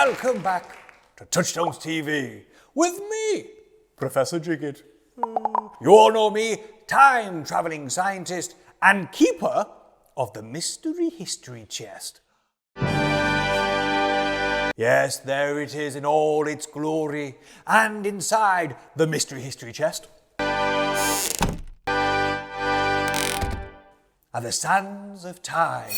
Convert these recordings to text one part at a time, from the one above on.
welcome back to Touchstones TV with me, Professor Jiggit. You all know me, time-travelling scientist and keeper of the Mystery History Chest. Yes, there it is in all its glory, and inside the Mystery History Chest are the sands of time.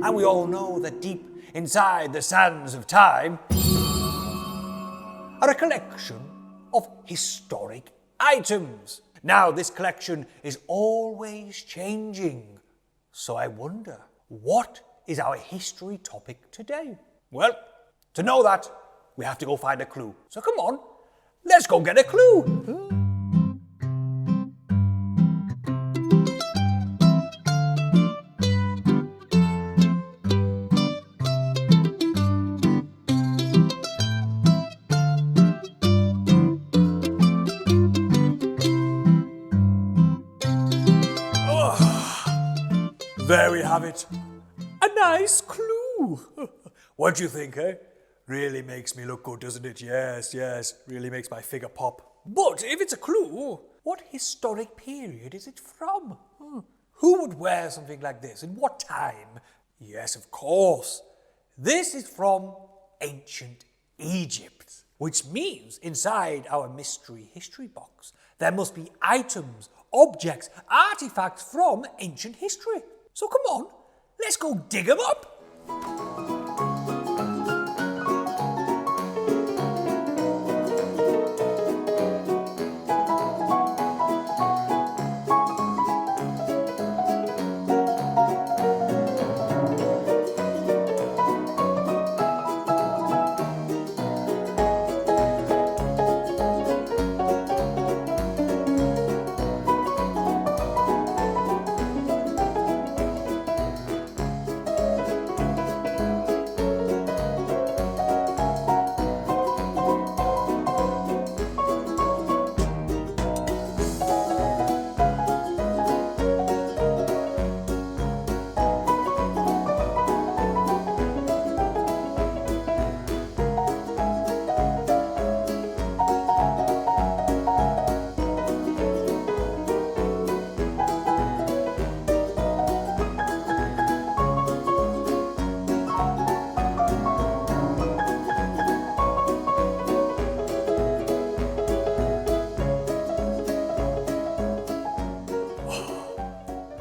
And we all know that deep inside the sands of time are a collection of historic items. Now, this collection is always changing. So I wonder, what is our history topic today? Well, to know that, we have to go find a clue. So come on, let's go get a clue. There we have it. A nice clue. What do you think, eh? Really makes me look good, doesn't it? Yes, really makes my figure pop. But if it's a clue, what historic period is it from? Who would wear something like this? In what time? Yes, of course. This is from ancient Egypt, which means inside our mystery history box, there must be items, objects, artifacts from ancient history. So come on, let's go dig them up.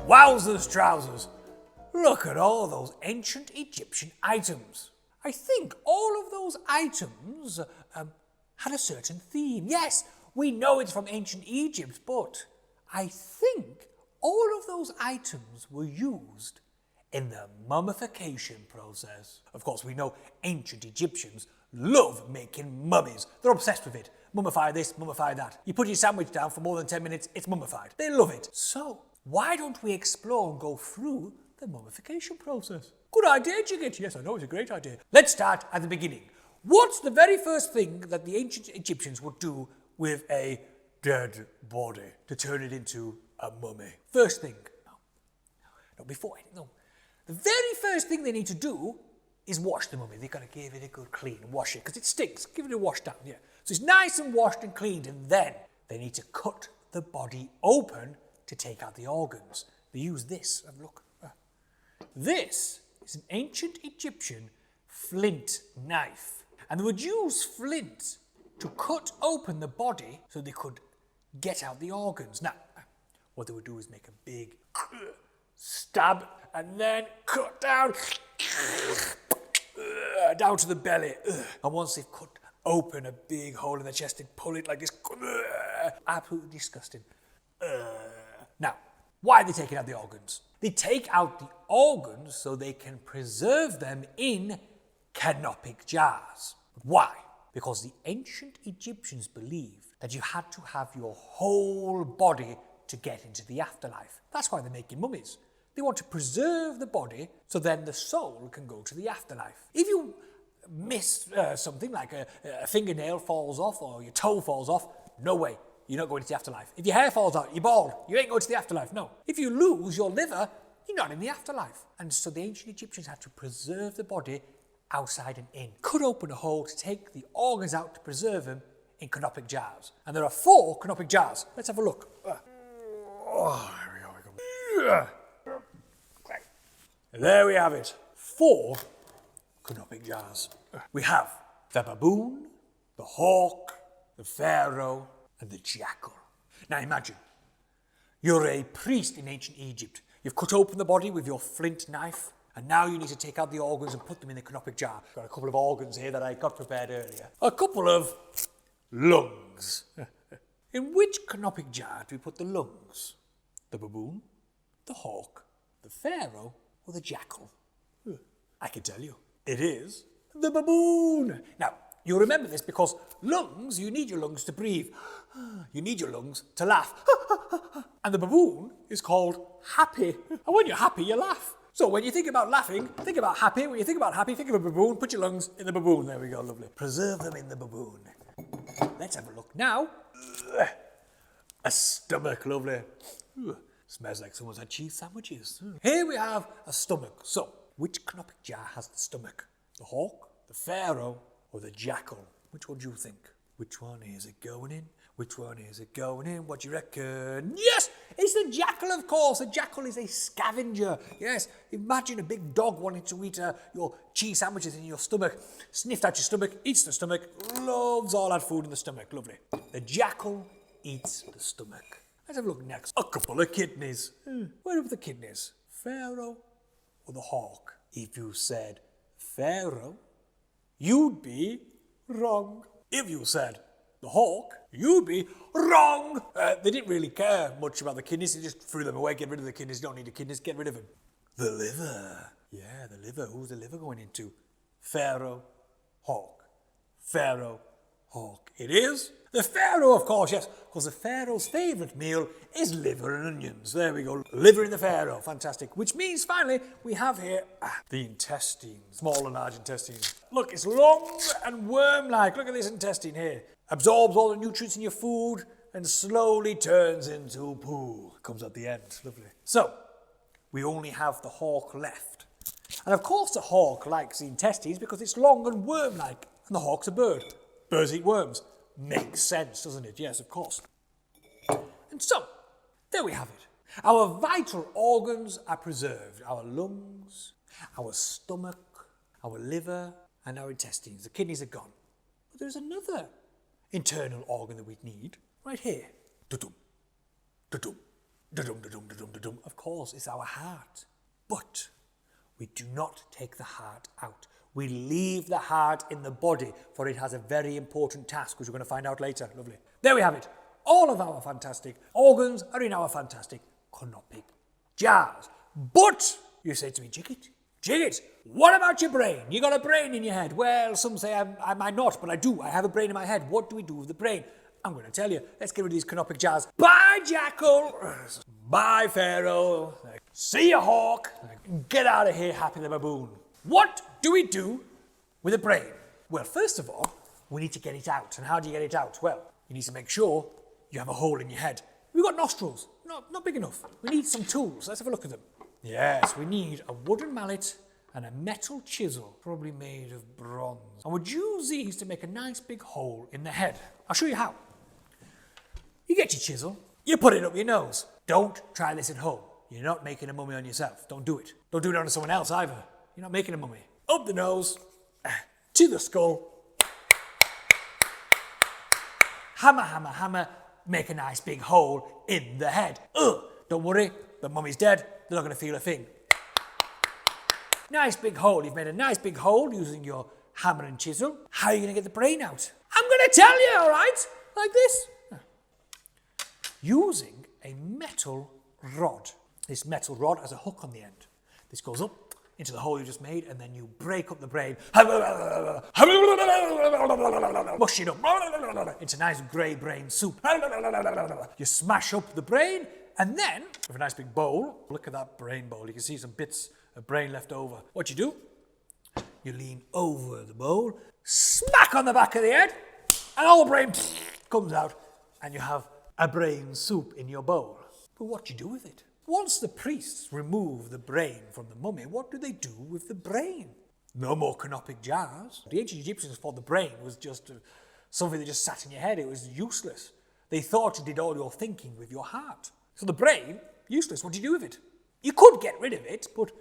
Wowzers trousers! Look at all those ancient Egyptian items. I think all of those items had a certain theme. Yes, we know it's from ancient Egypt, but I think all of those items were used in the mummification process. Of course, we know ancient Egyptians love making mummies. They're obsessed with it. Mummify this, mummify that. You put your sandwich down for more than 10 minutes, it's mummified. They love it. So, why don't we explore and go through the mummification process? Good idea, Jiggit. Yes, I know, it's a great idea. Let's start at the beginning. What's the very first thing that the ancient Egyptians would do with a dead body to turn it into a mummy? First thing. No. The very first thing they need to do is wash the mummy. They've got to give it a good clean and wash it because it stinks. Give it a wash down, yeah. So it's nice and washed and cleaned, and then they need to cut the body open to take out the organs. They use this. Have a look. This is an ancient Egyptian flint knife. And they would use flint to cut open the body so they could get out the organs. Now, what they would do is make a big stab and then cut down to the belly. And once they've cut open a big hole in the chest, they'd pull it like this. Absolutely disgusting. Now, why are they taking out the organs? They take out the organs so they can preserve them in canopic jars. Why? Because the ancient Egyptians believed that you had to have your whole body to get into the afterlife. That's why they're making mummies. They want to preserve the body so then the soul can go to the afterlife. If you miss something like a fingernail falls off or your toe falls off, no way. You're not going to the afterlife. If your hair falls out, you're bald. You ain't going to the afterlife, no. If you lose your liver, you're not in the afterlife. And so the ancient Egyptians had to preserve the body outside and in. Cut open a hole to take the organs out to preserve them in canopic jars. And there are 4 canopic jars. Let's have a look. Oh, there we go. There we have it. 4 canopic jars. We have the baboon, the hawk, the pharaoh, and the jackal. Now imagine, you're a priest in ancient Egypt. You've cut open the body with your flint knife, and now you need to take out the organs and put them in the canopic jar. Got a couple of organs here that I got prepared earlier. A couple of lungs. In which canopic jar do we put the lungs? The baboon, the hawk, the pharaoh, or the jackal? I can tell you. It is the baboon. Now, you'll remember this because lungs, you need your lungs to breathe. You need your lungs to laugh. And the baboon is called happy. And when you're happy, you laugh. So when you think about laughing, think about happy. When you think about happy, think of a baboon. Put your lungs in the baboon. There we go, lovely. Preserve them in the baboon. Let's have a look now. A stomach, lovely. Smells like someone's had cheese sandwiches. Here we have a stomach. So, which canopic jar has the stomach? The hawk, the pharaoh, or the jackal? Which one do you think? Which one is it going in? Which one is it going in? What do you reckon? Yes, it's the jackal, of course. A jackal is a scavenger. Yes, imagine a big dog wanting to eat your cheese sandwiches in your stomach. Sniffed out your stomach, eats the stomach, loves all that food in the stomach. Lovely. The jackal eats the stomach. Let's have a look next. A couple of kidneys. Where are the kidneys? Pharaoh or the hawk? If you said pharaoh, you'd be wrong. If you said the hawk, you'd be wrong. They didn't really care much about the kidneys. They just threw them away. Get rid of the kidneys. You don't need the kidneys. Get rid of them. The liver. Yeah, the liver. Who's the liver going into? Pharaoh, hawk. Pharaoh, hawk. It is the pharaoh, of course, yes, because the pharaoh's favourite meal is liver and onions. There we go. Liver in the pharaoh. Fantastic. Which means, finally, we have here the intestine. Small and large intestines. Look, it's long and worm-like. Look at this intestine here. Absorbs all the nutrients in your food and slowly turns into poo. Comes at the end. Lovely. So, we only have the hawk left. And of course the hawk likes the intestines because it's long and worm-like. And the hawk's a bird. Birds eat worms. Makes sense, doesn't it? Yes, of course. And so, there we have it. Our vital organs are preserved. Our lungs, our stomach, our liver, and our intestines. The kidneys are gone. But there's another internal organ that we need right here. Da-dum, da-dum, da-dum, da-dum, da-dum, da-dum. Of course, it's our heart. But we do not take the heart out. We leave the heart in the body, for it has a very important task, which we're going to find out later. Lovely. There we have it. All of our fantastic organs are in our fantastic canopic jars. But, you say to me, Jigget, what about your brain? You got a brain in your head. Well, some say I might not, but I do. I have a brain in my head. What do we do with the brain? I'm going to tell you. Let's get rid of these canopic jars. Bye, jackal. Bye, pharaoh. See you, hawk. Get out of here, happy the baboon. What do we do with the brain? Well, first of all, we need to get it out. And how do you get it out? Well, you need to make sure you have a hole in your head. We've got nostrils. Not big enough. We need some tools. Let's have a look at them. Yes, we need a wooden mallet and a metal chisel, probably made of bronze. And we'd use these to make a nice big hole in the head. I'll show you how. You get your chisel, you put it up your nose. Don't try this at home. You're not making a mummy on yourself. Don't do it. Don't do it on someone else either. You're not making a mummy. Up the nose, to the skull. Hammer, hammer, hammer. Make a nice big hole in the head. Don't worry, the mummy's dead. They're not going to feel a thing. Nice big hole. You've made a nice big hole using your hammer and chisel. How are you going to get the brain out? I'm going to tell you, all right? Like this. Using a metal rod. This metal rod has a hook on the end. This goes up into the hole you just made, and then you break up the brain. Mush it up into nice grey brain soup. You smash up the brain, and then, with a nice big bowl, look at that brain bowl. You can see some bits of brain left over. What you do, you lean over the bowl, smack on the back of the head, and all the brain comes out, and you have a brain soup in your bowl. But what do you do with it? Once the priests remove the brain from the mummy, what do they do with the brain? No more canopic jars. The ancient Egyptians thought the brain was just something that just sat in your head. It was useless. They thought you did all your thinking with your heart. So the brain, useless. What do you do with it? You could get rid of it, but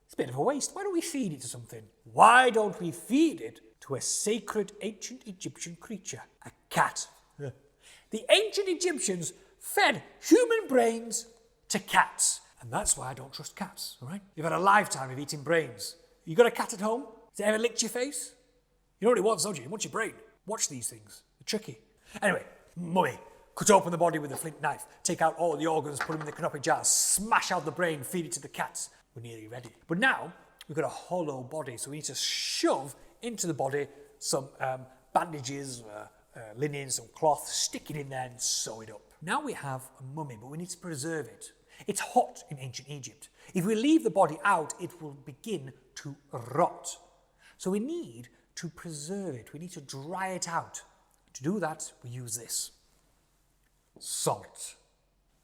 it's a bit of a waste. Why don't we feed it to something? Why don't we feed it to a sacred ancient Egyptian creature? A cat. Yeah. The ancient Egyptians fed human brains to cats. And that's why I don't trust cats, all right? You've had a lifetime of eating brains. You got a cat at home? Has it ever licked your face? You know what it wants, don't you? It wants your brain. Watch these things. They're tricky. Anyway, mummy. Cut open the body with a flint knife. Take out all the organs, put them in the canopic jars. Smash out the brain, feed it to the cats. We're nearly ready. But now, we've got a hollow body, so we need to shove into the body some bandages, linen, some cloth, stick it in there and sew it up. Now we have a mummy, but we need to preserve it. It's hot in ancient Egypt. If we leave the body out, it will begin to rot. So we need to preserve it. We need to dry it out. To do that, we use this. Salt.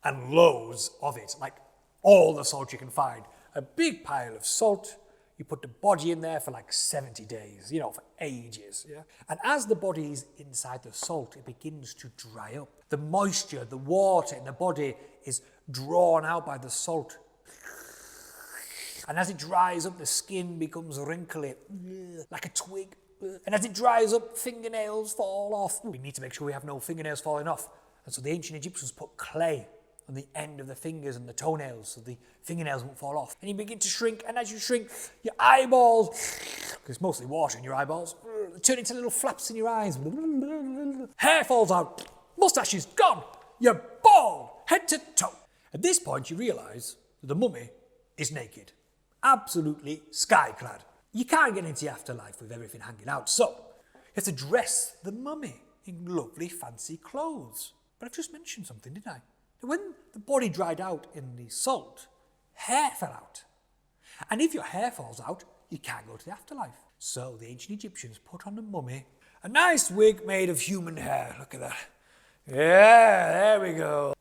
And loads of it, like all the salt you can find. A big pile of salt. You put the body in there for like 70 days, for ages. Yeah? And as the body is inside the salt, it begins to dry up. The moisture, the water in the body is drawn out by the salt. And as it dries up, the skin becomes wrinkly, like a twig. And as it dries up, fingernails fall off. We need to make sure we have no fingernails falling off. And so the ancient Egyptians put clay on the end of the fingers and the toenails so the fingernails won't fall off. And you begin to shrink, and as you shrink, your eyeballs, because it's mostly water in your eyeballs, turn into little flaps in your eyes. Hair falls out, mustache is gone, you're bald, head to toe. At this point, you realise that the mummy is naked, absolutely sky-clad. You can't get into the afterlife with everything hanging out, so you have to dress the mummy in lovely, fancy clothes. But I've just mentioned something, didn't I? When the body dried out in the salt, hair fell out. And if your hair falls out, you can't go to the afterlife. So the ancient Egyptians put on the mummy a nice wig made of human hair. Look at that. Yeah, there we go.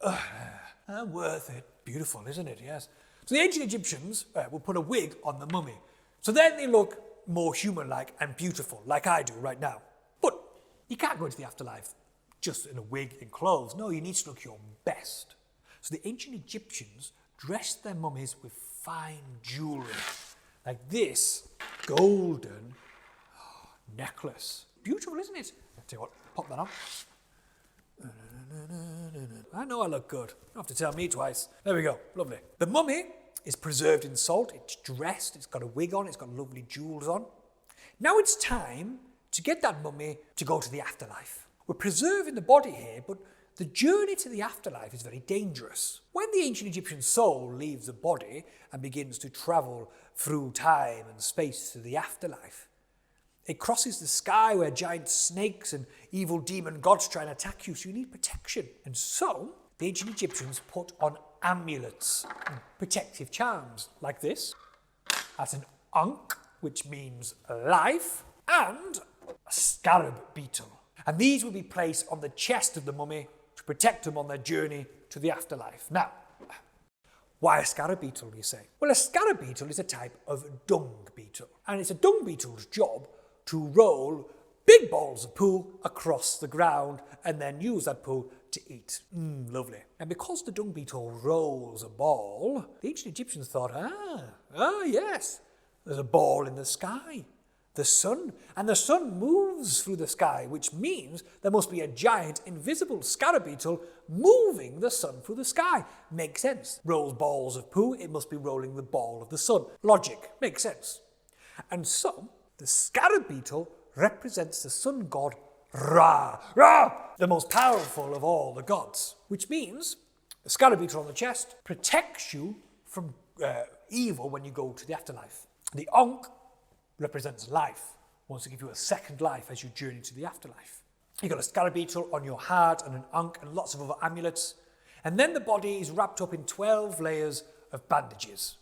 Worth it. Beautiful, isn't it? Yes. So the ancient Egyptians will put a wig on the mummy. So then they look more human-like and beautiful, like I do right now. But you can't go into the afterlife just in a wig and clothes. No, you need to look your best. So the ancient Egyptians dressed their mummies with fine jewellery, like this golden necklace. Beautiful, isn't it? I'll tell you what, pop that on. I know I look good. You don't have to tell me twice. There we go, lovely. The mummy is preserved in salt, it's dressed, it's got a wig on, it's got lovely jewels on. Now it's time to get that mummy to go to the afterlife. We're preserving the body here, but the journey to the afterlife is very dangerous. When the ancient Egyptian soul leaves the body and begins to travel through time and space to the afterlife, it crosses the sky where giant snakes and evil demon gods try and attack you, so you need protection. And so, the ancient Egyptians put on amulets and protective charms, like this. That's an ankh, which means life, and a scarab beetle. And these will be placed on the chest of the mummy to protect them on their journey to the afterlife. Now, why a scarab beetle, you say? Well, a scarab beetle is a type of dung beetle. And it's a dung beetle's job to roll big balls of poo across the ground and then use that poo to eat. Lovely. And because the dung beetle rolls a ball, the ancient Egyptians thought, yes, there's a ball in the sky. The sun, and the sun moves through the sky, which means there must be a giant invisible scarab beetle moving the sun through the sky. Makes sense. Rolls balls of poo, it must be rolling the ball of the sun. Logic. Makes sense. And so, the scarab beetle represents the sun god Ra. Ra! The most powerful of all the gods. Which means, the scarab beetle on the chest protects you from evil when you go to the afterlife. The ankh represents life, wants to give you a second life as you journey to the afterlife. You've got a scarab beetle on your heart and an ankh and lots of other amulets. And then the body is wrapped up in 12 layers of bandages.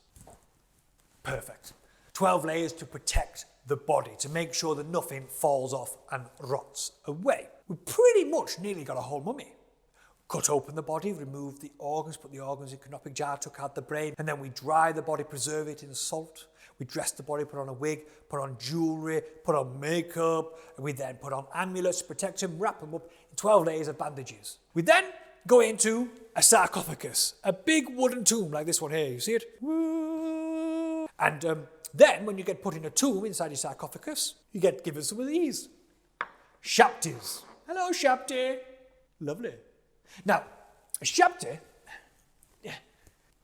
Perfect. 12 layers to protect the body, to make sure that nothing falls off and rots away. We've pretty much nearly got a whole mummy. cut open the body, remove the organs, put the organs in a canopic jar, took out the brain, and then we dry the body, preserve it in salt. We dress the body, put on a wig, put on jewellery, put on makeup, and we then put on amulets to protect him, wrap him up in 12 layers of bandages. We then go into a sarcophagus, a big wooden tomb like this one here, you see it? And then when you get put in a tomb inside your sarcophagus, you get given some of these. Shaptis. Hello, Shapti. Lovely. Now, a Shapti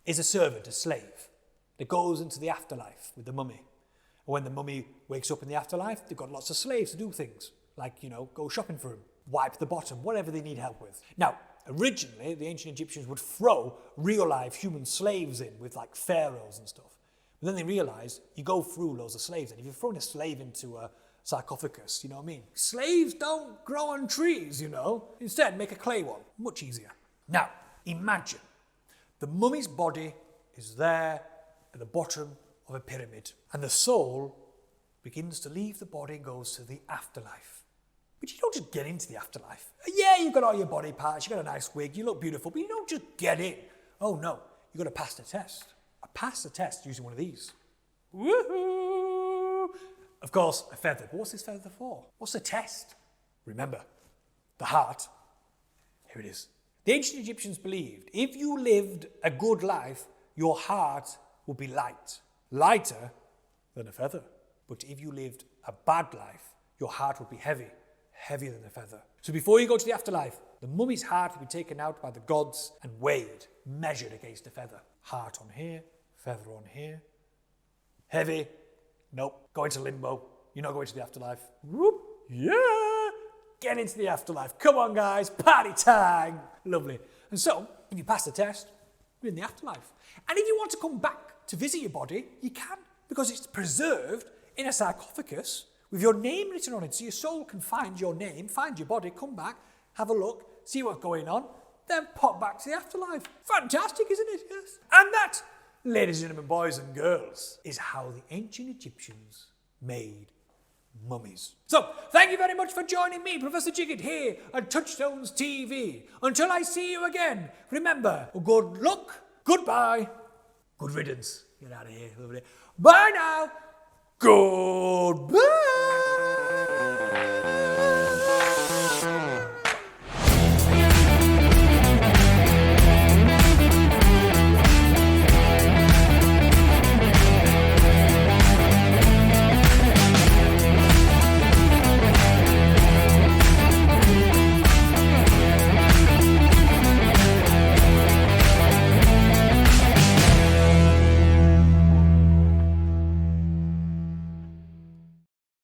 is a servant, a slave, that goes into the afterlife with the mummy. And when the mummy wakes up in the afterlife, they've got lots of slaves to do things, like, go shopping for him, wipe the bottom, whatever they need help with. Now, originally, the ancient Egyptians would throw real life human slaves in with like pharaohs and stuff. But then they realised you go through loads of slaves, and if you're throwing a slave into a sarcophagus, you know what I mean? Slaves don't grow on trees, Instead, make a clay one. Much easier. Now, imagine the mummy's body is there at the bottom of a pyramid, and the soul begins to leave the body and goes to the afterlife. But you don't just get into the afterlife. Yeah, you've got all your body parts, you've got a nice wig, you look beautiful, but you don't just get in. Oh no, you've got to pass the test. I passed the test using one of these. Woohoo! Of course, a feather. But what's this feather for? What's the test? Remember, the heart. Here it is. The ancient Egyptians believed if you lived a good life, your heart would be light. Lighter than a feather. But if you lived a bad life, your heart would be heavy. Heavier than a feather. So before you go to the afterlife, the mummy's heart will be taken out by the gods and weighed, measured against a feather. Heart on here, feather on here. Heavy. Nope. Going to limbo. You're not going to the afterlife. Whoop. Yeah. Get into the afterlife. Come on, guys. Party time. Lovely. And so, if you pass the test, you're in the afterlife. And if you want to come back to visit your body, you can, because it's preserved in a sarcophagus with your name written on it. So your soul can find your name, find your body, come back, have a look, see what's going on, then pop back to the afterlife. Fantastic, isn't it? Yes. And that, ladies and gentlemen, boys and girls, is how the ancient Egyptians made mummies. So, thank you very much for joining me, Professor Jiggett, here on Touchstones TV. Until I see you again, remember, good luck, goodbye, good riddance. Get out of here. Bye now. Goodbye.